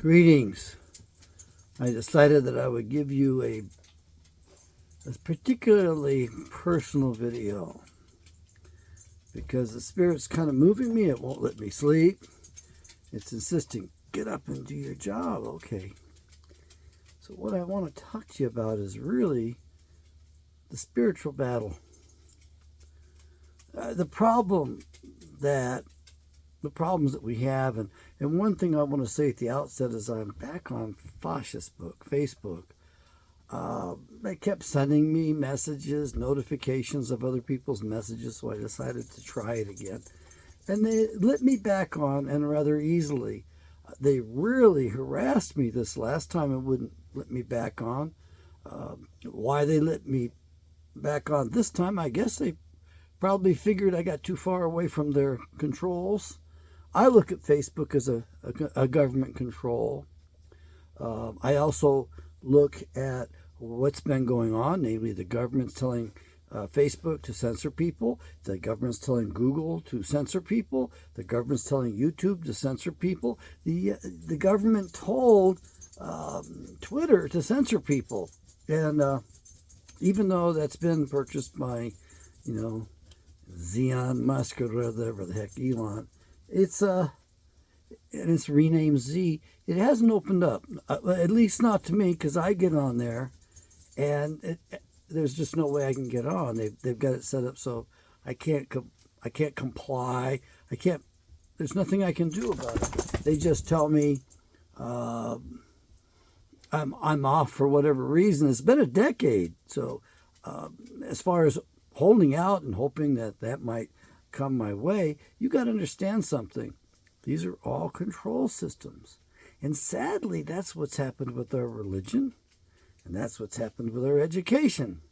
Greetings. I decided that I would give you a particularly personal video because the Spirit's kind of moving me. It won't let me sleep. It's insisting, get up and do your job. Okay. So what I want to talk to you about is really the spiritual battle. The problems that we have, and one thing I want to say at the outset is I'm back on Facebook. They kept sending me messages, notifications of other people's messages, so I decided to try it again. And they let me back on, and rather easily. They really harassed me this last time and wouldn't let me back on. Why they let me back on this time, I guess they probably figured I got too far away from their controls. I look at Facebook as a government control. I also look at what's been going on, namely the government's telling Facebook to censor people, the government's telling Google to censor people, the government's telling YouTube to censor people, the government told Twitter to censor people. And even though that's been purchased by, Elon Musk or whatever the heck, Elon, and it's renamed Z. It hasn't opened up, at least not to me, because I get on there, and there's just no way I can get on. They've got it set up so I can't comply. I can't. There's nothing I can do about it. They just tell me I'm off for whatever reason. It's been a decade, so as far as holding out and hoping that might come my way, you got to understand something. These are all control systems. And sadly, that's what's happened with our religion, and that's what's happened with our education.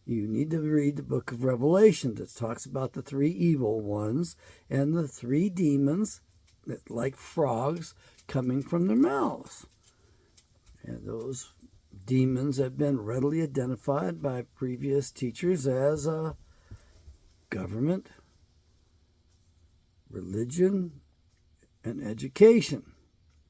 You need to read the book of Revelation that talks about the three evil ones and the three demons that, like frogs, coming from their mouths. And those demons have been readily identified by previous teachers as government, religion, and education.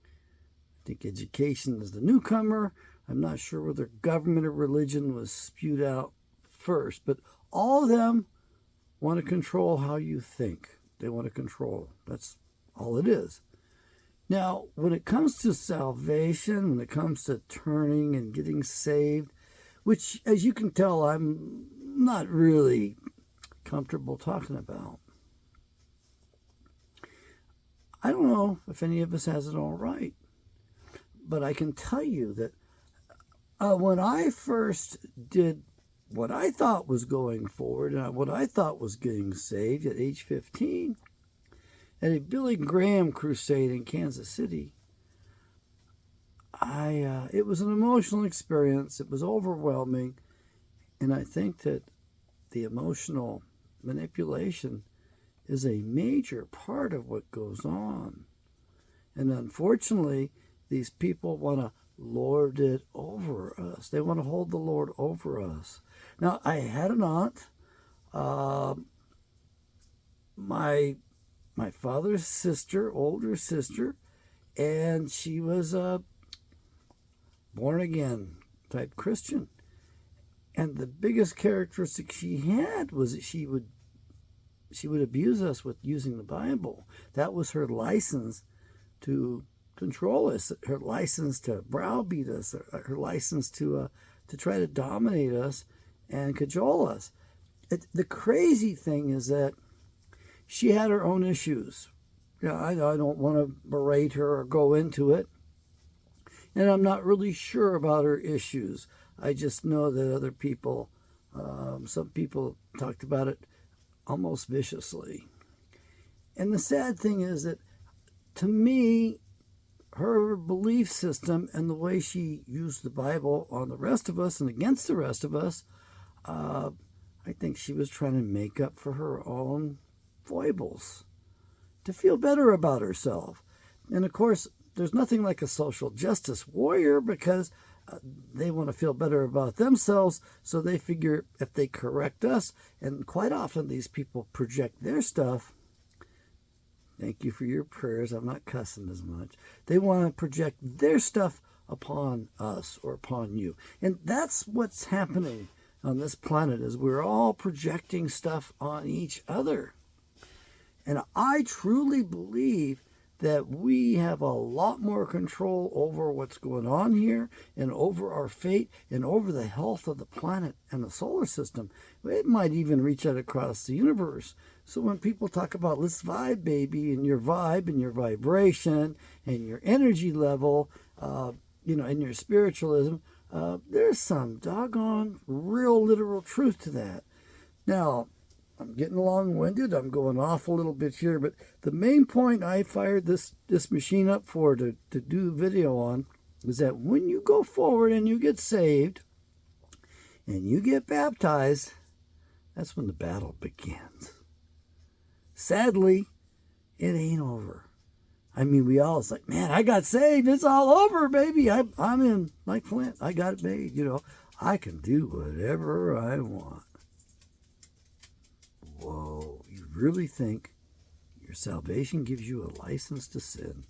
I think education is the newcomer. I'm not sure whether government or religion was spewed out first, but all of them want to control how you think. They want to control. That's all it is. Now, when it comes to salvation, when it comes to turning and getting saved, which, as you can tell, I'm not really comfortable talking about. I don't know if any of us has it all right, but I can tell you that when I first did what I thought was going forward and what I thought was getting saved at age 15, at a Billy Graham crusade in Kansas City, it was an emotional experience. It was overwhelming, and I think that the emotional manipulation is a major part of what goes on. And unfortunately, these people want to lord it over us. They want to hold the Lord over us. Now, I had an aunt, my father's sister, older sister, and she was a born-again type Christian. And the biggest characteristic she had was that she would abuse us with using the Bible. That was her license to control us, her license to browbeat us, her license to try to dominate us and cajole us. The crazy thing is that she had her own issues. I don't want to berate her or go into it, and I'm not really sure about her issues. I just know that other people, some people talked about it almost viciously. And the sad thing is that, to me, her belief system and the way she used the Bible on the rest of us and against the rest of us, I think she was trying to make up for her own foibles, to feel better about herself. And of course, there's nothing like a social justice warrior, because they want to feel better about themselves, so they figure if they correct us, and quite often these people project their stuff, Thank you for your prayers. I'm not cussing as much. They want to project their stuff upon us or upon you. And that's what's happening on this planet, is we're all projecting stuff on each other. And I truly believe that we have a lot more control over what's going on here and over our fate and over the health of the planet and the solar system. It might even reach out across the universe. So when people talk about let's vibe, baby, and your vibe and your vibration and your energy level, and your spiritualism, there's some doggone real literal truth to that. Now, I'm getting long-winded. I'm going off a little bit here, but the main point I fired this machine up for to do video on is that when you go forward and you get saved and you get baptized, that's when the battle begins. Sadly, it ain't over. I mean, we all, it's like, man, I got saved. It's all over, baby. I'm in like Flint. I got it made. I can do whatever I want. Whoa, you really think your salvation gives you a license to sin?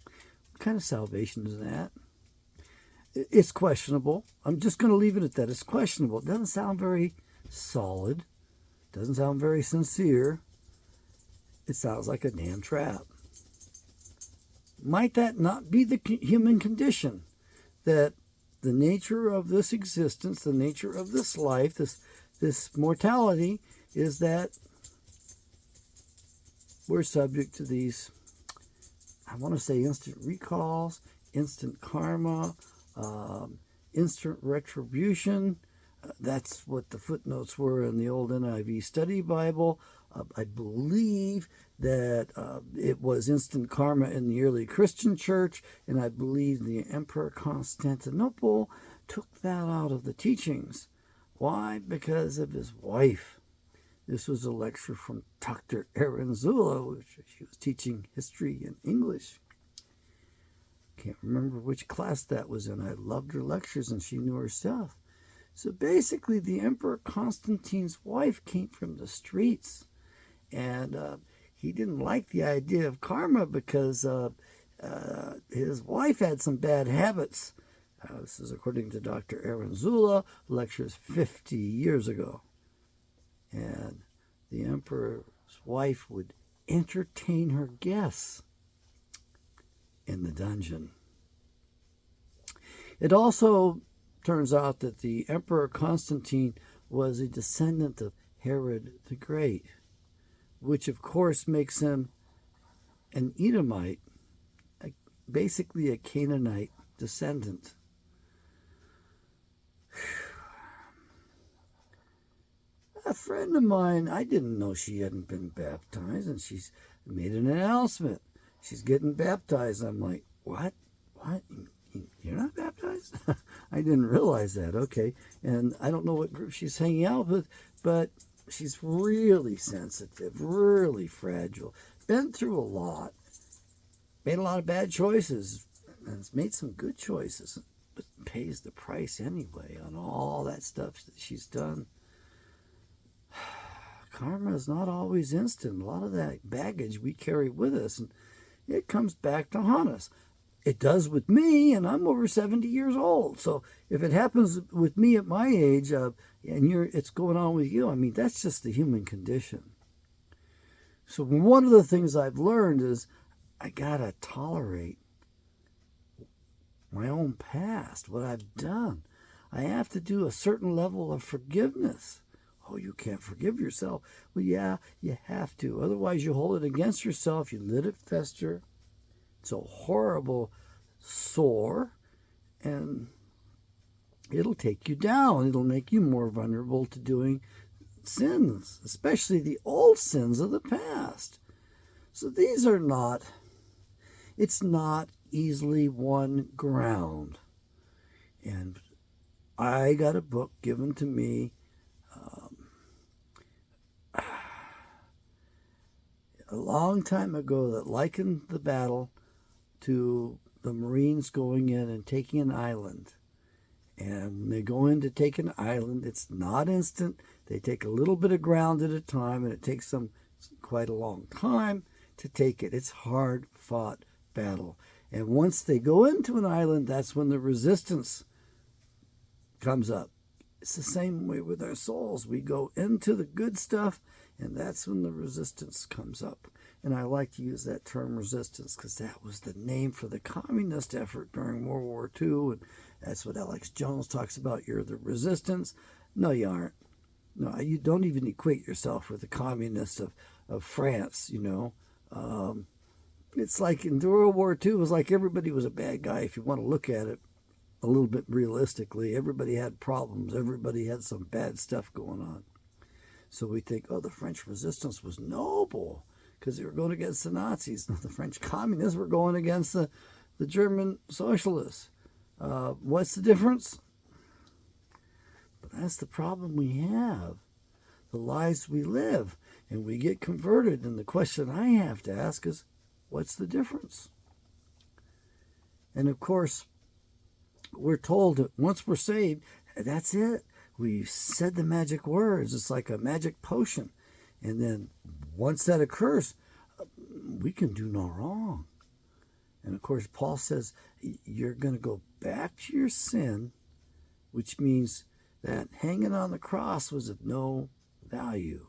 What kind of salvation is that? It's questionable. I'm just going to leave it at that. It's questionable. It doesn't sound very solid. Doesn't sound very sincere. It sounds like a damn trap. Might that not be the human condition? That the nature of this existence, the nature of this life, this mortality, is that we're subject to these, I want to say, instant recalls, instant karma, instant retribution. That's what the footnotes were in the old NIV Study Bible. I believe that it was instant karma in the early Christian church, and I believe the Emperor Constantinople took that out of the teachings. Why? Because of his wife. This was a lecture from Dr. Aranzula, which she was teaching history and English. Can't remember which class that was in. I loved her lectures, and she knew her stuff. So basically, the Emperor Constantine's wife came from the streets, and he didn't like the idea of karma because his wife had some bad habits. This is according to Dr. Aranzula, lectures 50 years ago. And the emperor's wife would entertain her guests in the dungeon. It also turns out that the Emperor Constantine was a descendant of Herod the Great, which of course makes him an Edomite, basically a Canaanite descendant. A friend of mine, I didn't know she hadn't been baptized, and she's made an announcement. She's getting baptized. I'm like, what? What? You're not baptized? I didn't realize that. Okay. And I don't know what group she's hanging out with, but she's really sensitive, really fragile, been through a lot, made a lot of bad choices, and has made some good choices, but pays the price anyway on all that stuff that she's done. Karma is not always instant. A lot of that baggage we carry with us, and it comes back to haunt us. It does with me, and I'm over 70 years old. So if it happens with me at my age, and it's going on with you, I mean, that's just the human condition. So one of the things I've learned is I gotta tolerate my own past, what I've done. I have to do a certain level of forgiveness. Oh, you can't forgive yourself. Well, yeah, you have to. Otherwise, you hold it against yourself. You let it fester. It's a horrible sore, and it'll take you down. It'll make you more vulnerable to doing sins, especially the old sins of the past. So these are not, it's not easily won ground. And I got a book given to me a long time ago that likened the battle to the Marines going in and taking an island. And when they go in to take an island, it's not instant. They take a little bit of ground at a time, and it takes them quite a long time. to take it. It's hard-fought battle. And once they go into an island, that's when the resistance comes up. It's the same way with our souls. We go into the good stuff, and that's when the resistance comes up. And I like to use that term resistance because that was the name for the communist effort during World War II. And that's what Alex Jones talks about. You're the resistance. No, you aren't. No, you don't even equate yourself with the communists of France, you know. It's like in World War II, it was like everybody was a bad guy if you want to look at it a little bit realistically. Everybody had problems. Everybody had some bad stuff going on. So we think, oh, the French resistance was noble because they were going against the Nazis. The French communists were going against the German socialists. What's the difference? But that's the problem we have. The lives we live. And we get converted. And the question I have to ask is, what's the difference? And of course, we're told that once we're saved, that's it. We've said the magic words. It's like a magic potion. And then once that occurs, we can do no wrong. And of course, Paul says you're going to go back to your sin, which means that hanging on the cross was of no value.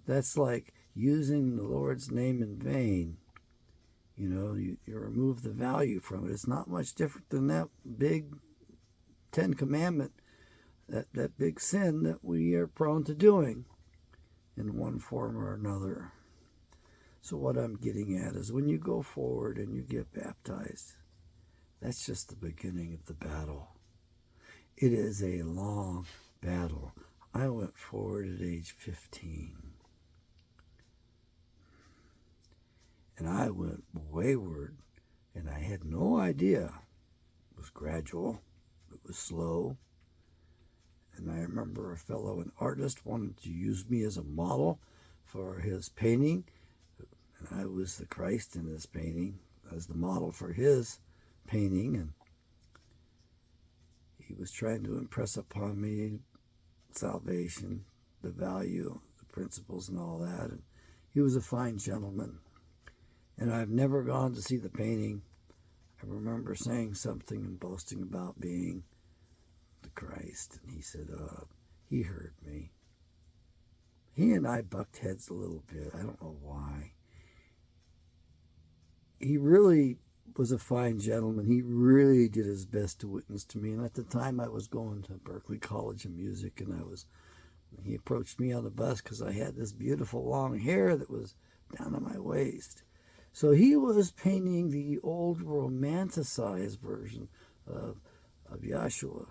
That's like using the Lord's name in vain. You know, you remove the value from it. It's not much different than that big 10 commandment, that big sin that we are prone to doing in one form or another. So what I'm getting at is when you go forward and you get baptized, that's just the beginning of the battle. It is a long battle. I went forward at age 15. And I went wayward, and I had no idea. It was gradual. It was slow. And I remember a fellow, an artist, wanted to use me as a model for his painting. And I was the Christ in his painting as the model for his painting. And he was trying to impress upon me salvation, the value, the principles, and all that. And he was a fine gentleman. And I've never gone to see the painting. I remember saying something and boasting about being the Christ. And he said, he heard me. He and I bucked heads a little bit. I don't know why. He really was a fine gentleman. He really did his best to witness to me. And at the time I was going to Berklee College of Music, and he approached me on the bus because I had this beautiful long hair that was down to my waist. So he was painting the old romanticized version of Yahshua,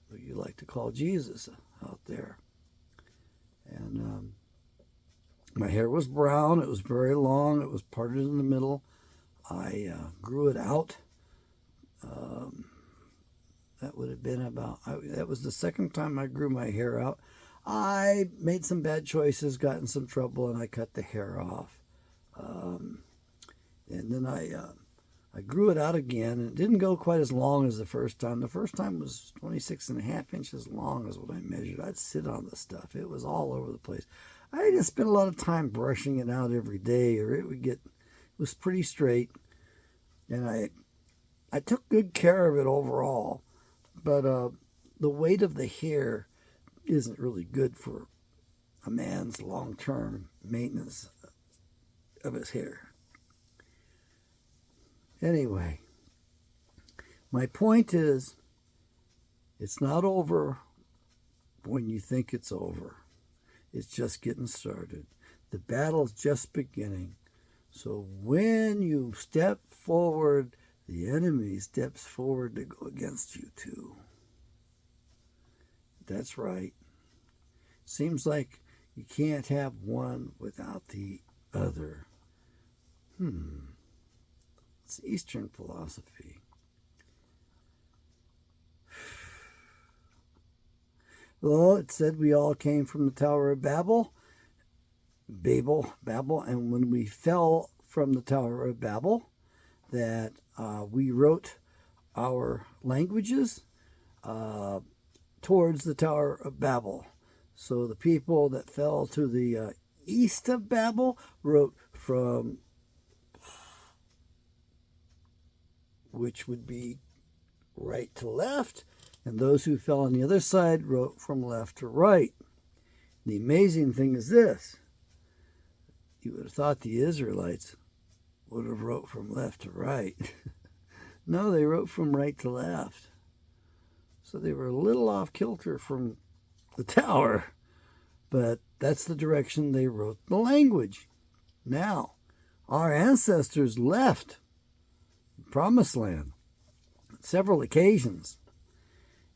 who you like to call Jesus out there. And my hair was brown. It was very long. It was parted in the middle. I grew it out. That would have been that was the second time I grew my hair out. I made some bad choices, got in some trouble, and I cut the hair off. And then I grew it out again, and it didn't go quite as long as the first time. The first time was 26.5 inches long is what I measured. I'd sit on the stuff. It was all over the place. I just spent a lot of time brushing it out every day, or it was pretty straight. And I took good care of it overall. But the weight of the hair isn't really good for a man's long-term maintenance of his hair. Anyway, my point is, it's not over when you think it's over. It's just getting started. The battle's just beginning. So when you step forward, the enemy steps forward to go against you too. That's right. Seems like you can't have one without the other. It's Eastern philosophy. Well, it said we all came from the Tower of Babel, and when we fell from the Tower of Babel, that we wrote our languages towards the Tower of Babel. So the people that fell to the east of Babel wrote from, which would be right to left, and those who fell on the other side wrote from left to right. The amazing thing is this. You would have thought the Israelites would have wrote from left to right. No, they wrote from right to left. So they were a little off kilter from the tower, but that's the direction they wrote the language. Now, our ancestors left the Promised Land on several occasions.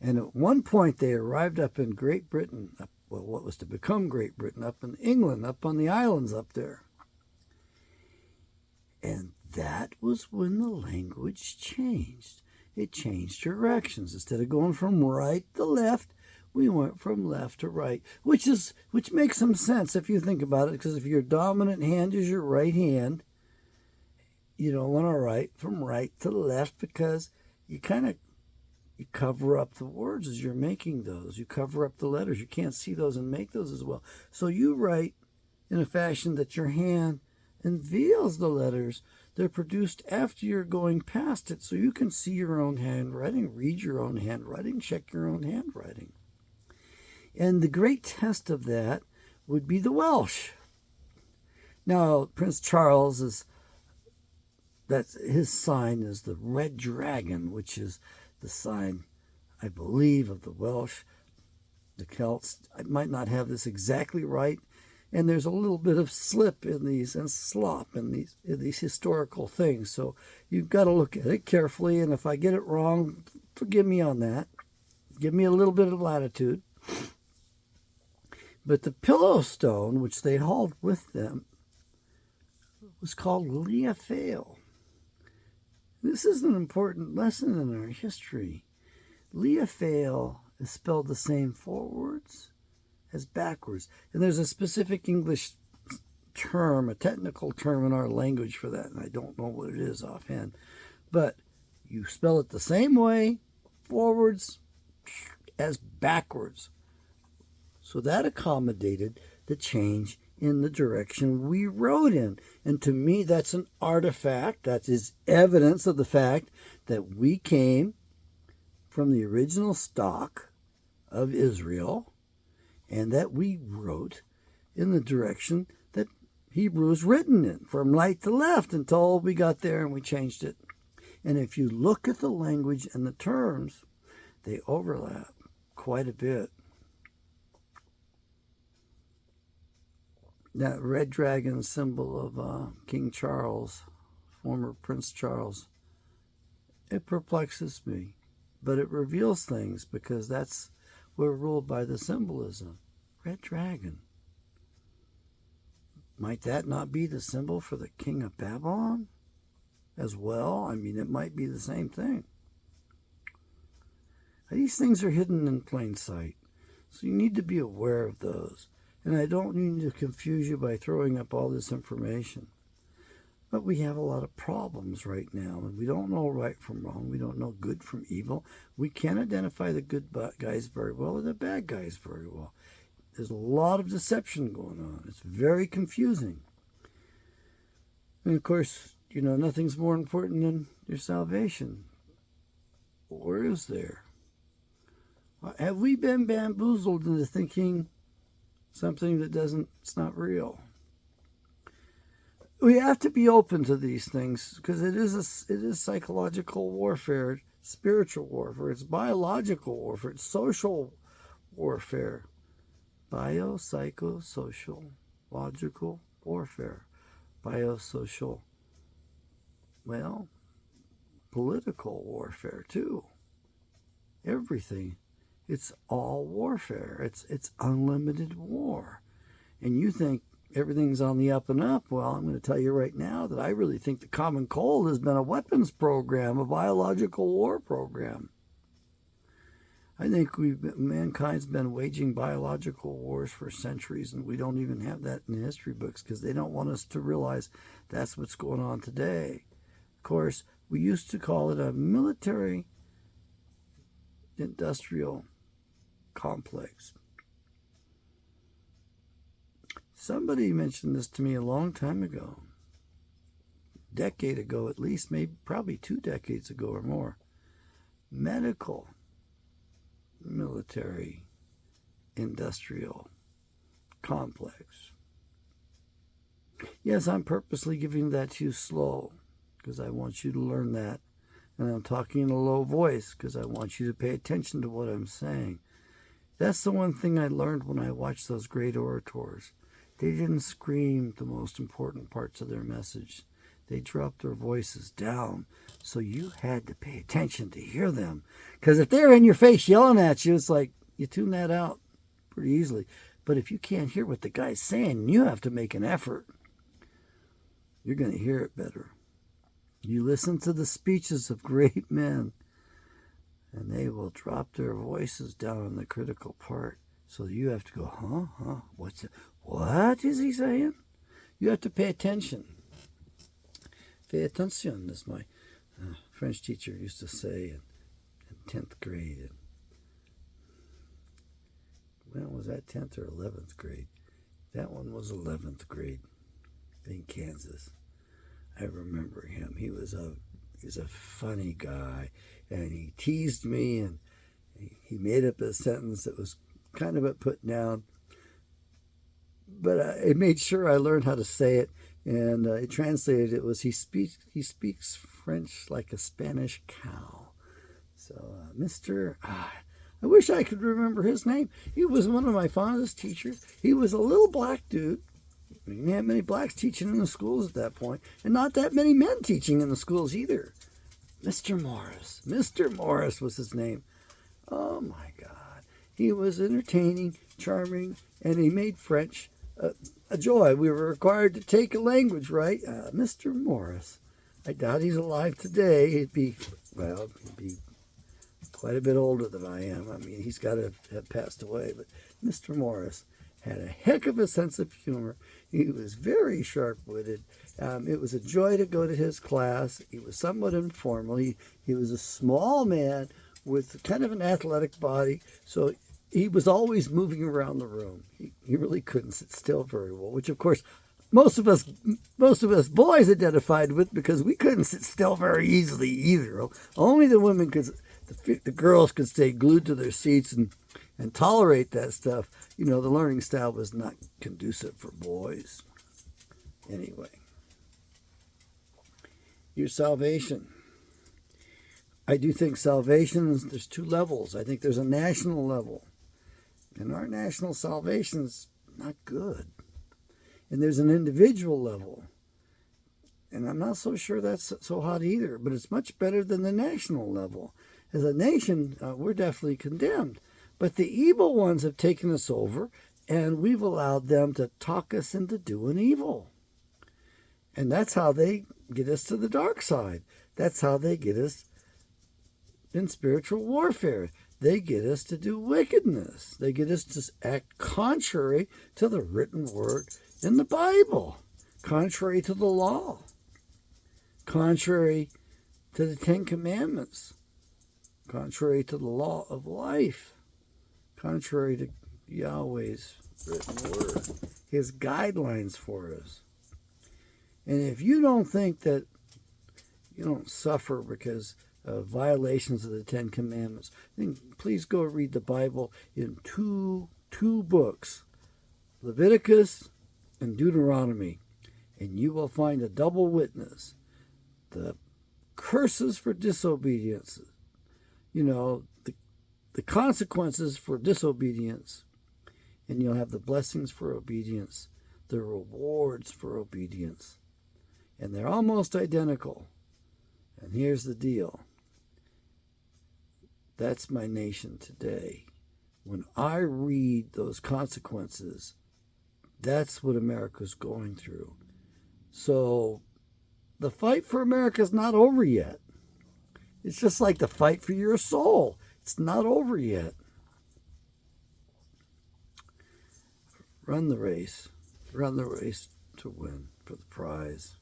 And at one point they arrived up in Great Britain, well, what was to become Great Britain, up in England, up on the islands up there. And that was when the language changed. It changed directions. Instead of going from right to left, we went from left to right, which makes some sense if you think about it, because if your dominant hand is your right hand, you don't want to write from right to left, because you cover up the words as you're making those. You cover up the letters. You can't see those and make those as well. So you write in a fashion that your hand unveils the letters. They're produced after you're going past it, so you can see your own handwriting, read your own handwriting, check your own handwriting. And the great test of that would be the Welsh. Now, Prince Charles his sign is the red dragon, which is the sign, I believe, of the Welsh. The Celts, I might not have this exactly right, and there's a little bit of slip in these and slop in these historical things. So you've got to look at it carefully, and if I get it wrong, forgive me on that. Give me a little bit of latitude. But the pillow stone, which they hauled with them, was called Lia Fèil. This is an important lesson in our history. Lia Fèil is spelled the same forwards as backwards. And there's a specific English term, a technical term in our language for that, and I don't know what it is offhand. But you spell it the same way, forwards, as backwards. So that accommodated the change in the direction we wrote in. And to me, that's an artifact. That is evidence of the fact that we came from the original stock of Israel, and that we wrote in the direction that Hebrew is written in, from right to left, until we got there and we changed it. And if you look at the language and the terms, they overlap quite a bit. That red dragon symbol of King Charles, former Prince Charles, it perplexes me, but it reveals things, because we're ruled by the symbolism. Red dragon. Might that not be the symbol for the king of Babylon as well? I mean, it might be the same thing. These things are hidden in plain sight, so you need to be aware of those. And I don't mean to confuse you by throwing up all this information. But we have a lot of problems right now, and we don't know right from wrong. We don't know good from evil. We can't identify the good guys very well or the bad guys very well. There's a lot of deception going on. It's very confusing. And of course, nothing's more important than your salvation. Or is there? Have we been bamboozled into thinking something it's not real? We have to be open to these things, because it is psychological warfare, spiritual warfare, it's biological warfare, it's social warfare, biopsychosocial, logical warfare, biosocial, political warfare too. Everything. It's all warfare. It's unlimited war. And you think everything's on the up and up. Well, I'm going to tell you right now that I really think the common cold has been a weapons program, a biological war program. I think mankind's been waging biological wars for centuries, and we don't even have that in the history books, because they don't want us to realize that's what's going on today. Of course, we used to call it a military industrial complex. Somebody mentioned this to me a long time ago. decade ago at least, maybe probably 2 decades ago or more. Medical, military, industrial complex. Yes, I'm purposely giving that to you slow because I want you to learn that. And I'm talking in a low voice because I want you to pay attention to what I'm saying. That's the one thing I learned when I watched those great orators. They didn't scream the most important parts of their message. They dropped their voices down. So you had to pay attention to hear them. Because if they're in your face yelling at you, it's like you tune that out pretty easily. But if you can't hear what the guy's saying, you have to make an effort. You're going to hear it better. You listen to the speeches of great men, and they will drop their voices down on the critical part. So you have to go, what is he saying? You have to pay attention. Pay attention, as my French teacher used to say in 10th grade. When was that, 10th or 11th grade? That one was 11th grade in Kansas. I remember him. He was a funny guy, and he teased me, and he made up a sentence that was kind of a put down, but I made sure I learned how to say it, and I translated it was he speaks French like a Spanish cow. So I wish I could remember his name. He was one of my fondest teachers. He was a little black dude. We didn't have many blacks teaching in the schools at that point, and not that many men teaching in the schools either. Mr. Morris. Mr. Morris was his name. Oh, my God. He was entertaining, charming, and he made French a joy. We were required to take a language, right? Mr. Morris. I doubt he's alive today. He'd be quite a bit older than I am. I mean, he's got to have passed away, but Mr. Morris had a heck of a sense of humor. He was very sharp-witted. It was a joy to go to his class. He was somewhat informal. He was a small man with kind of an athletic body, so he was always moving around the room. He really couldn't sit still very well, which, of course, most of us boys identified with because we couldn't sit still very easily either. Only the women could. The girls could stay glued to their seats and tolerate that stuff. You know, the learning style was not conducive for boys. Anyway, your salvation. I do think salvation, there's 2 levels. I think there's a national level. And our national salvation is not good. And there's an individual level. And I'm not so sure that's so hot either, but it's much better than the national level. As a nation, we're definitely condemned. But the evil ones have taken us over, and we've allowed them to talk us into doing evil. And that's how they get us to the dark side. That's how they get us in spiritual warfare. They get us to do wickedness. They get us to act contrary to the written word in the Bible, contrary to the law, contrary to the 10 Commandments, contrary to the law of life, contrary to Yahweh's written word, his guidelines for us. And if you don't think that you don't suffer because of violations of the 10 Commandments, then please go read the Bible in two books, Leviticus and Deuteronomy, and you will find a double witness. The curses for disobedience, the consequences for disobedience, and you'll have the blessings for obedience, the rewards for obedience. And they're almost identical. And here's the deal. That's my nation today. When I read those consequences, that's what America's going through. So the fight for America is not over yet. It's just like the fight for your soul. It's not over yet. Run the race. Run the race to win for the prize.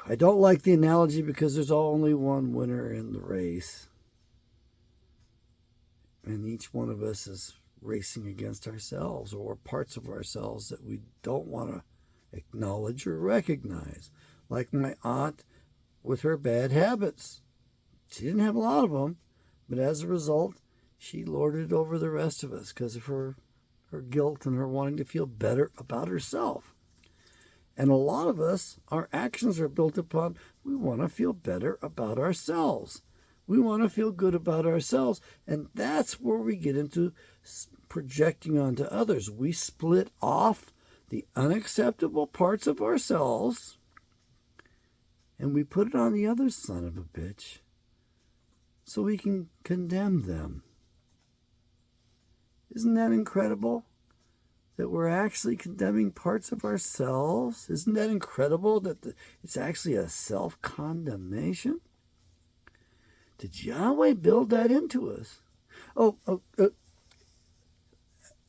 I don't like the analogy because there's only one winner in the race. And each one of us is racing against ourselves or parts of ourselves that we don't want to acknowledge or recognize. Like my aunt with her bad habits. She didn't have a lot of them, but as a result, she lorded it over the rest of us because of her guilt and her wanting to feel better about herself. And a lot of us, our actions are built upon we want to feel better about ourselves. We want to feel good about ourselves. And that's where we get into projecting onto others. We split off the unacceptable parts of ourselves and we put it on the other son of a bitch so we can condemn them. Isn't that incredible? That we're actually condemning parts of ourselves? Isn't that incredible that it's actually a self-condemnation? Did Yahweh build that into us?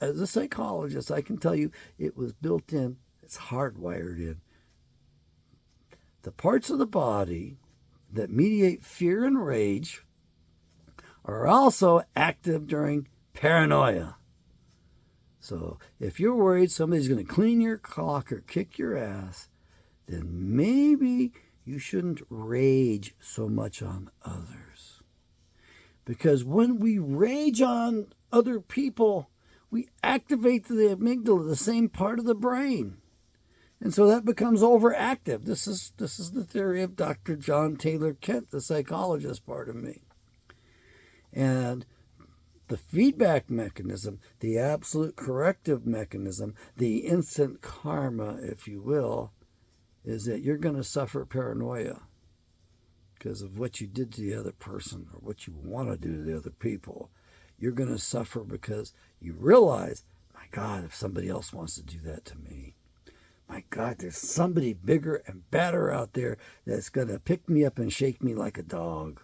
As a psychologist, I can tell you it was built in. It's hardwired in. The parts of the body that mediate fear and rage are also active during paranoia. So if you're worried somebody's going to clean your clock or kick your ass, then maybe you shouldn't rage so much on others. Because when we rage on other people, we activate the amygdala, the same part of the brain. And so that becomes overactive. This is the theory of Dr. John Taylor Kent, the psychologist part of me. And the feedback mechanism, the absolute corrective mechanism, the instant karma, if you will, is that you're going to suffer paranoia because of what you did to the other person or what you want to do to the other people. You're going to suffer because you realize, my God, if somebody else wants to do that to me, my God, there's somebody bigger and badder out there that's going to pick me up and shake me like a dog.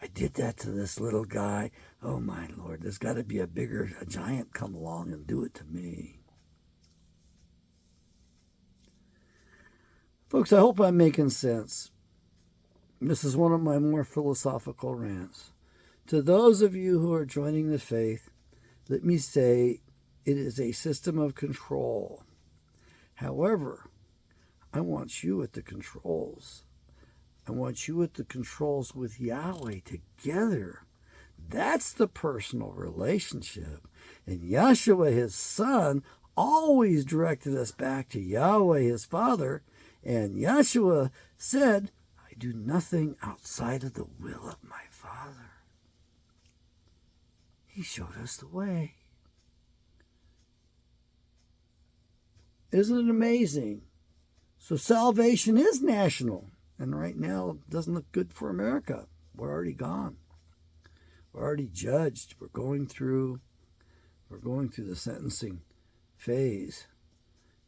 I did that to this little guy. Oh, my Lord, there's got to be a giant come along and do it to me. Folks, I hope I'm making sense. This is one of my more philosophical rants. To those of you who are joining the faith, let me say it is a system of control. However, I want you at the controls. I want you at the controls with Yahweh together. That's the personal relationship. And Yahshua, his son, always directed us back to Yahweh, his Father. And Yahshua said, I do nothing outside of the will of my Father. He showed us the way. Isn't it amazing? So salvation is national. And right now, it doesn't look good for America. We're already gone. We're already judged. We're going through the sentencing phase.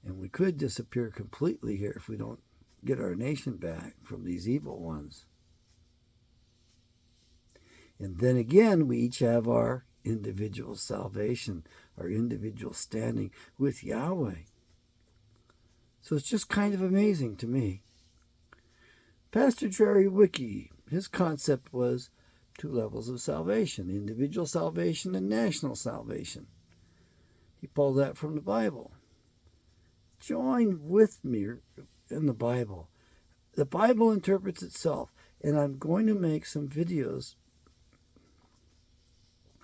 And we could disappear completely here if we don't get our nation back from these evil ones. And then again, we each have our individual salvation, our individual standing with Yahweh. So it's just kind of amazing to me. Pastor Jerry Wicke, his concept was 2 levels of salvation, individual salvation and national salvation. He pulled that from the Bible. Join with me in the Bible. The Bible interprets itself, and I'm going to make some videos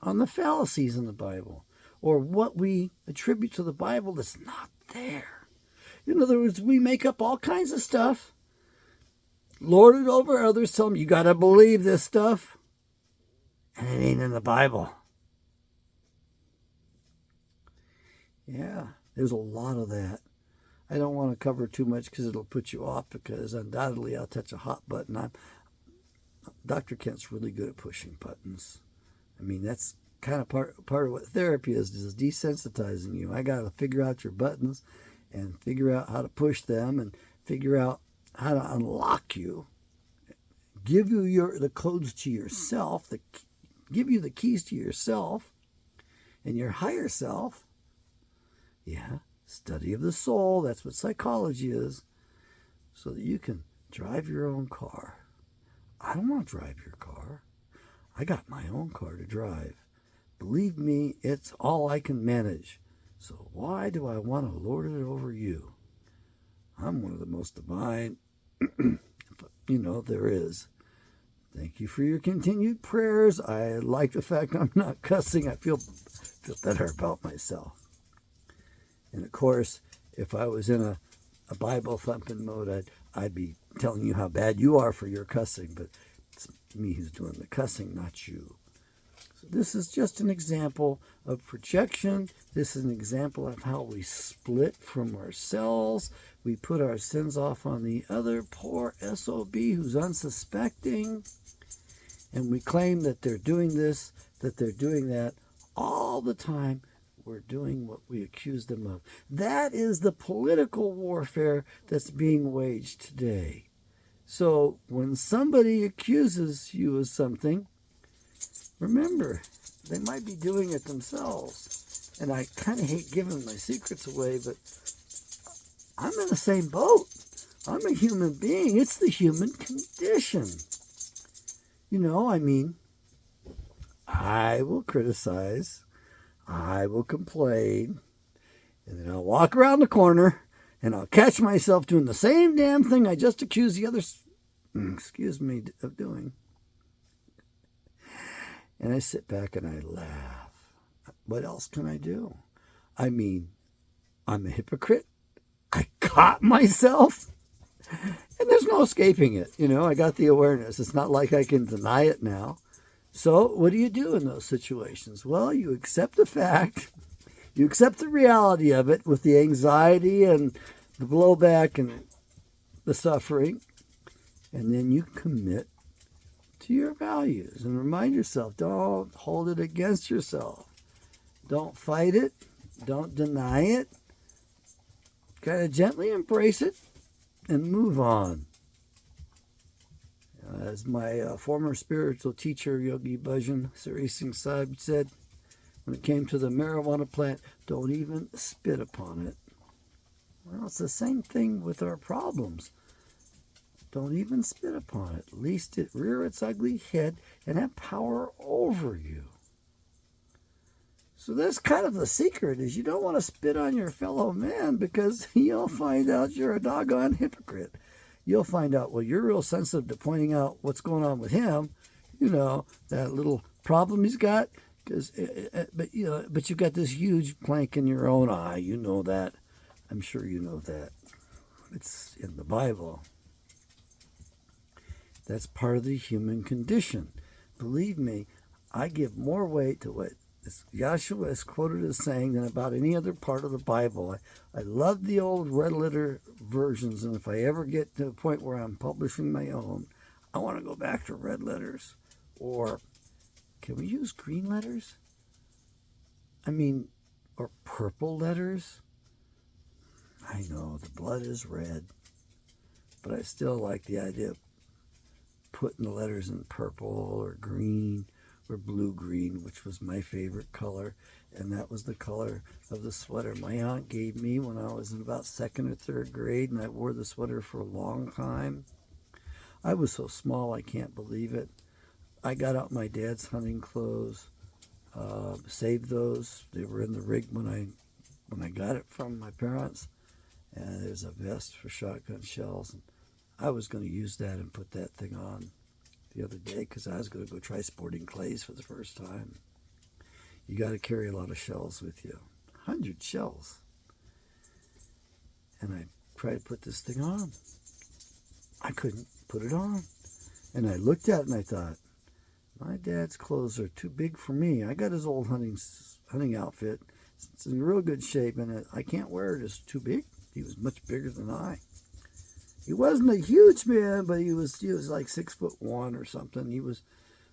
on the fallacies in the Bible, or what we attribute to the Bible that's not there. In other words, we make up all kinds of stuff, lord it over others, tell them, you got to believe this stuff, and it ain't in the Bible. Yeah, there's a lot of that. I don't want to cover too much because it'll put you off, because undoubtedly I'll touch a hot button. Dr. Kent's really good at pushing buttons. I mean, that's kind of part of what therapy is desensitizing you. I got to figure out your buttons and figure out how to push them and figure out how to unlock you, give you the codes to yourself, give you the keys to yourself and your higher self. Yeah, study of the soul, that's what psychology is, so that you can drive your own car. I don't want to drive your car. I got my own car to drive. Believe me, it's all I can manage. So why do I want to lord it over you? I'm one of the most divine, there is. Thank you for your continued prayers. I like the fact I'm not cussing. I feel better about myself. And of course, if I was in a Bible thumping mode, I'd be telling you how bad you are for your cussing, but it's me who's doing the cussing, not you. So this is just an example of projection. This is an example of how we split from ourselves. We put our sins off on the other poor SOB who's unsuspecting. And we claim that they're doing this, that they're doing that. All the time, we're doing what we accuse them of. That is the political warfare that's being waged today. So when somebody accuses you of something, remember, they might be doing it themselves. And I kind of hate giving my secrets away, but I'm in the same boat. I'm a human being. It's the human condition. I will criticize, I will complain, and then I'll walk around the corner and I'll catch myself doing the same damn thing I just accused the others, of doing. And I sit back and I laugh. What else can I do? I'm a hypocrite. I caught myself. And there's no escaping it. I got the awareness. It's not like I can deny it now. So what do you do in those situations? Well, you accept the fact. You accept the reality of it with the anxiety and the blowback and the suffering. And then you commit to your values and remind yourself, don't hold it against yourself. Don't fight it. Don't deny it. Kind of gently embrace it and move on. As my former spiritual teacher, Yogi Bhajan Sri Singh Sahib, said, when it came to the marijuana plant, don't even spit upon it. Well, it's the same thing with our problems. Don't even spit upon it, lest it rear its ugly head and have power over you. So that's kind of the secret, is you don't want to spit on your fellow man, because you'll find out you're a doggone hypocrite. You'll find out, well, you're real sensitive to pointing out what's going on with him, that little problem he's got, but you've got this huge plank in your own eye. You know that. I'm sure you know that. It's in the Bible. That's part of the human condition. Believe me, I give more weight to what Yahshua is quoted as saying than about any other part of the Bible. I love the old red letter versions, and if I ever get to a point where I'm publishing my own, I want to go back to red letters. Or can we use green letters? Or purple letters? I know the blood is red, but I still like the idea of putting the letters in purple or green or blue-green, which was my favorite color, and that was the color of the sweater my aunt gave me when I was in about 2nd or 3rd grade, and I wore the sweater for a long time. I was so small, I can't believe it. I got out my dad's hunting clothes, saved those. They were in the rig when I got it from my parents, and there's a vest for shotgun shells, and I was going to use that and put that thing on the other day because I was going to go try sporting clays for the first time. You got to carry a lot of shells with you. 100 shells. And I tried to put this thing on. I couldn't put it on. And I looked at it and I thought, my dad's clothes are too big for me. I got his old hunting outfit. It's in real good shape, and I can't wear it. It's too big. He was much bigger than I. He wasn't a huge man, but he was like 6'1" or something. He was,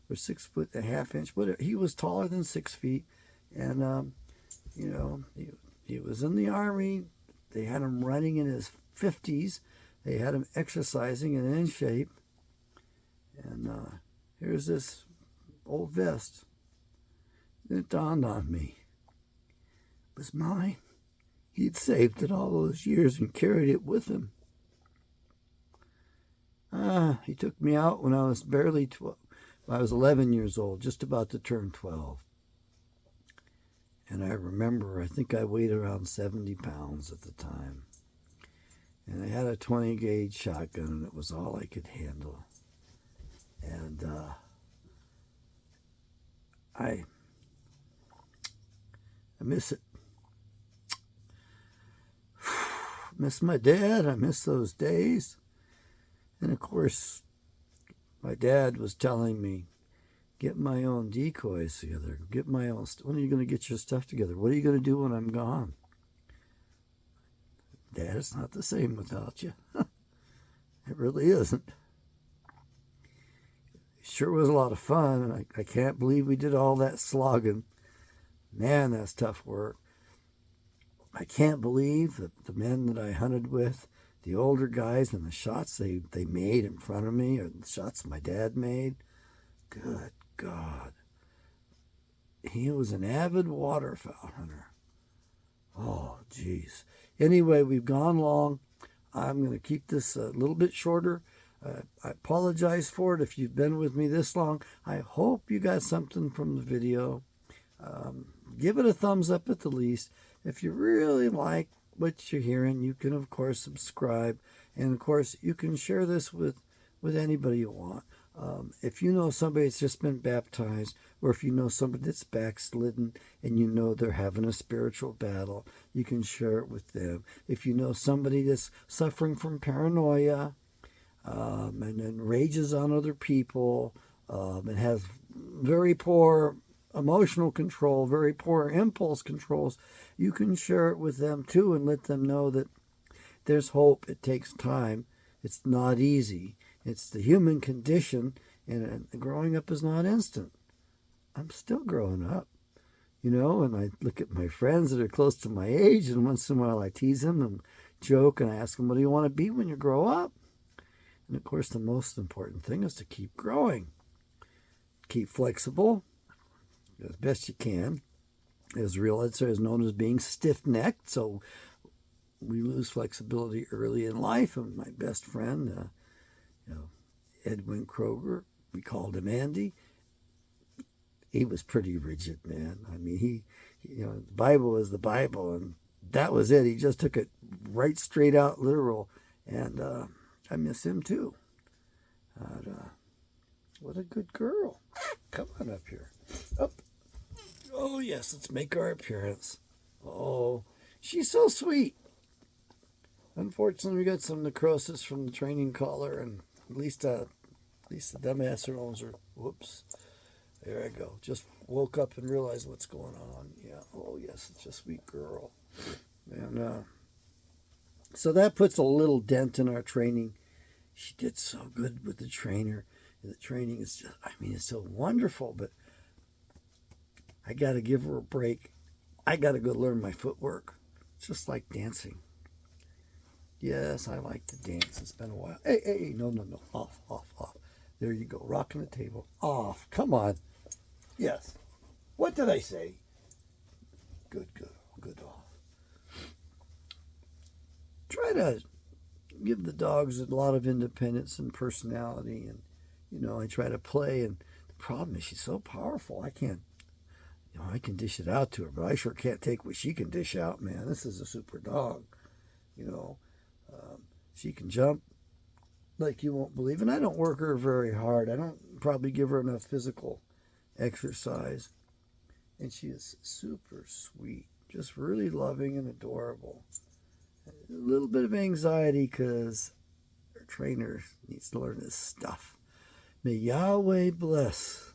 or 6'1.5" whatever. He was taller than 6 feet, and he was in the Army. They had him running in his 50s. They had him exercising and in shape. And here's this old vest. It dawned on me. It was mine. He'd saved it all those years and carried it with him. He took me out when I was barely 12. I was 11 years old, just about to turn 12. And I remember, I think I weighed around 70 pounds at the time. And I had a 20 gauge shotgun, and it was all I could handle. And I miss it. Miss my dad. I miss those days. And of course, my dad was telling me, get my own decoys together. Get my own. When are you going to get your stuff together? What are you going to do when I'm gone? Dad, it's not the same without you. It really isn't. It sure was a lot of fun, and I can't believe we did all that slogging. Man, that's tough work. I can't believe that the men that I hunted with, the older guys, and the shots they made in front of me, or the shots my dad made. Good God. He was an avid waterfowl hunter. Oh, geez. Anyway, we've gone long. I'm going to keep this a little bit shorter. I apologize for it if you've been with me this long. I hope you got something from the video. Give it a thumbs up at the least. If you really like what you're hearing, you can, of course, subscribe. And, of course, you can share this with anybody you want. If you know somebody that's just been baptized, or if you know somebody that's backslidden and you know they're having a spiritual battle, you can share it with them. If you know somebody that's suffering from paranoia and then rages on other people and has very poor emotional control, very poor impulse controls, you can share it with them too and let them know that there's hope. It takes time. It's not easy. It's the human condition, and growing up is not instant. I'm still growing up, and I look at my friends that are close to my age, and once in a while I tease them and joke, and I ask them, what do you want to be when you grow up? And of course, the most important thing is to keep growing. Keep flexible as best you can. As Realitzer is known as being stiff-necked, so we lose flexibility early in life. And my best friend, Edwin Kroger, we called him Andy. He was pretty rigid, man. I mean, the Bible is the Bible, and that was it. He just took it right straight out literal, and I miss him too. What a good girl. Come on up here. Up. Oh, yes, let's make our appearance. Oh, she's so sweet. Unfortunately, we got some necrosis from the training collar, and at least the dumbass owns her. Whoops. There I go. Just woke up and realized what's going on. Yeah. Oh, yes, it's a sweet girl. And so that puts a little dent in our training. She did so good with the trainer. The training is just, it's so wonderful, but I got to give her a break. I got to go learn my footwork. It's just like dancing. Yes, I like to dance. It's been a while. Hey, no. Off. There you go. Rocking the table. Off. Come on. Yes. What did I say? Good. Off. Try to give the dogs a lot of independence and personality. And, I try to play. And the problem is she's so powerful. I can't. I can dish it out to her, but I sure can't take what she can dish out, man. This is a super dog. She can jump like you won't believe. And I don't work her very hard. I don't probably give her enough physical exercise. And she is super sweet. Just really loving and adorable. A little bit of anxiety because her trainer needs to learn this stuff. May Yahweh bless